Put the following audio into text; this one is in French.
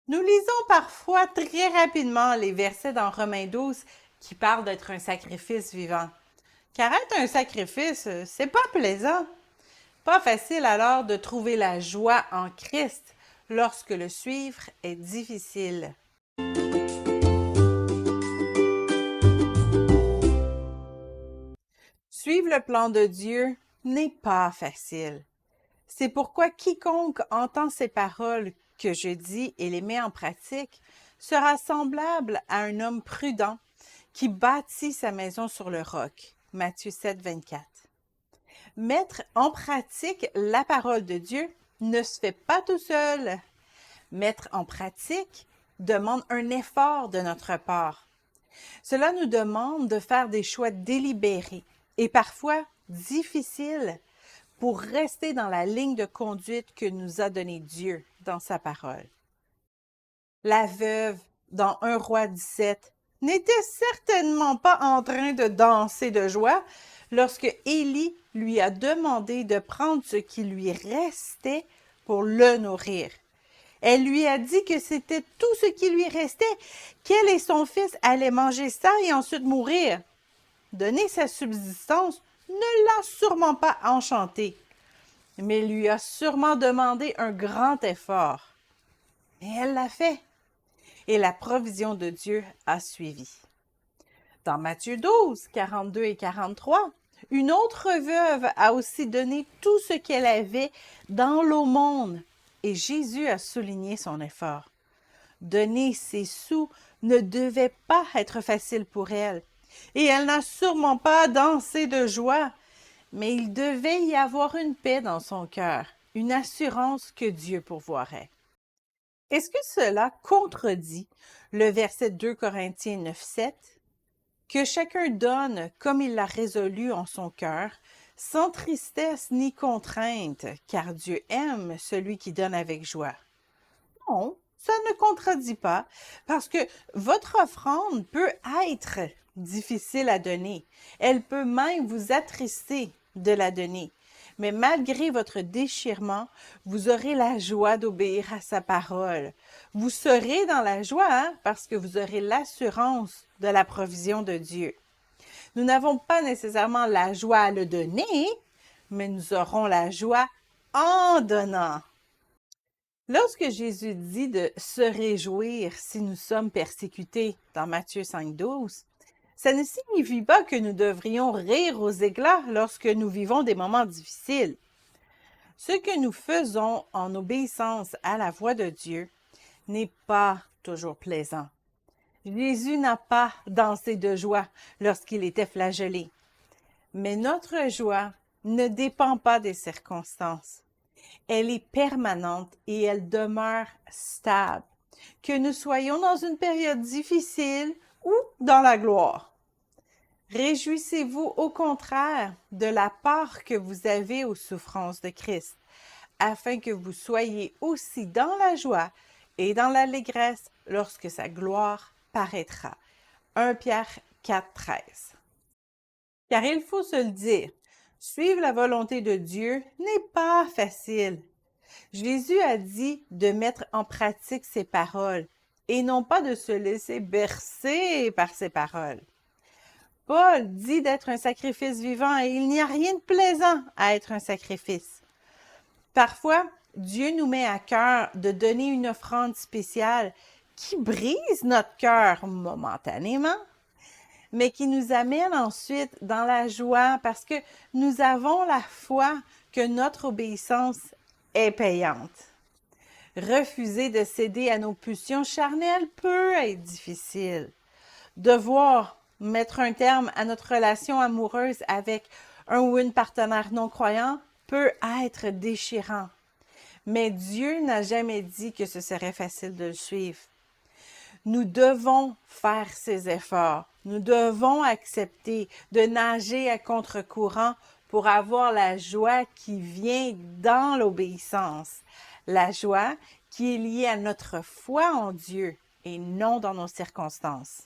Nous lisons parfois très rapidement les versets dans Romains 12 qui parlent d'être un sacrifice vivant. Car être un sacrifice, c'est pas plaisant. Pas facile alors de trouver la joie en Christ lorsque le suivre est difficile. Suivre le plan de Dieu n'est pas facile. C'est pourquoi quiconque entend ces paroles que je dis et les met en pratique sera semblable à un homme prudent qui bâtit sa maison sur le roc. Matthieu 7, 24. Mettre en pratique la parole de Dieu ne se fait pas tout seul. Mettre en pratique demande un effort de notre part. Cela nous demande de faire des choix délibérés et parfois difficiles pour rester dans la ligne de conduite que nous a donnée Dieu dans sa parole. La veuve, dans 1 Roi 17, n'était certainement pas en train de danser de joie lorsque Élie lui a demandé de prendre ce qui lui restait pour le nourrir. Elle lui a dit que c'était tout ce qui lui restait, qu'elle et son fils allaient manger ça et ensuite mourir. Donner sa subsistance ne l'a sûrement pas enchantée, mais lui a sûrement demandé un grand effort. Mais elle l'a fait, et la provision de Dieu a suivi. Dans Matthieu 12, 42 et 43, une autre veuve a aussi donné tout ce qu'elle avait dans l'aumône, et Jésus a souligné son effort. Donner ses sous ne devait pas être facile pour elle, et elle n'a sûrement pas dansé de joie, mais il devait y avoir une paix dans son cœur, une assurance que Dieu pourvoirait. Est-ce que cela contredit le verset 2 Corinthiens 9, 7? Que chacun donne comme il l'a résolu en son cœur, sans tristesse ni contrainte, car Dieu aime celui qui donne avec joie. Non, ça ne contredit pas, parce que votre offrande peut être difficile à donner. Elle peut même vous attrister de la donner. Mais malgré votre déchirement, vous aurez la joie d'obéir à sa parole. Vous serez dans la joie parce que vous aurez l'assurance de la provision de Dieu. Nous n'avons pas nécessairement la joie à le donner, mais nous aurons la joie en donnant. Lorsque Jésus dit de se réjouir si nous sommes persécutés dans Matthieu 5, 12, ça ne signifie pas que nous devrions rire aux éclats lorsque nous vivons des moments difficiles. Ce que nous faisons en obéissance à la voix de Dieu n'est pas toujours plaisant. Jésus n'a pas dansé de joie lorsqu'il était flagellé. Mais notre joie ne dépend pas des circonstances. Elle est permanente et elle demeure stable, que nous soyons dans une période difficile ou dans la gloire. Réjouissez-vous au contraire de la part que vous avez aux souffrances de Christ, afin que vous soyez aussi dans la joie et dans l'allégresse lorsque sa gloire paraîtra. 1 Pierre 4, 13. Car il faut se le dire, suivre la volonté de Dieu n'est pas facile. Jésus a dit de mettre en pratique ses paroles et non pas de se laisser bercer par ses paroles. Paul dit d'être un sacrifice vivant et il n'y a rien de plaisant à être un sacrifice. Parfois, Dieu nous met à cœur de donner une offrande spéciale qui brise notre cœur momentanément, mais qui nous amène ensuite dans la joie parce que nous avons la foi que notre obéissance est payante. Refuser de céder à nos pulsions charnelles peut être difficile. Devoir mettre un terme à notre relation amoureuse avec un ou une partenaire non croyant peut être déchirant. Mais Dieu n'a jamais dit que ce serait facile de le suivre. Nous devons faire ces efforts. Nous devons accepter de nager à contre-courant pour avoir la joie qui vient dans l'obéissance. La joie qui est liée à notre foi en Dieu et non dans nos circonstances.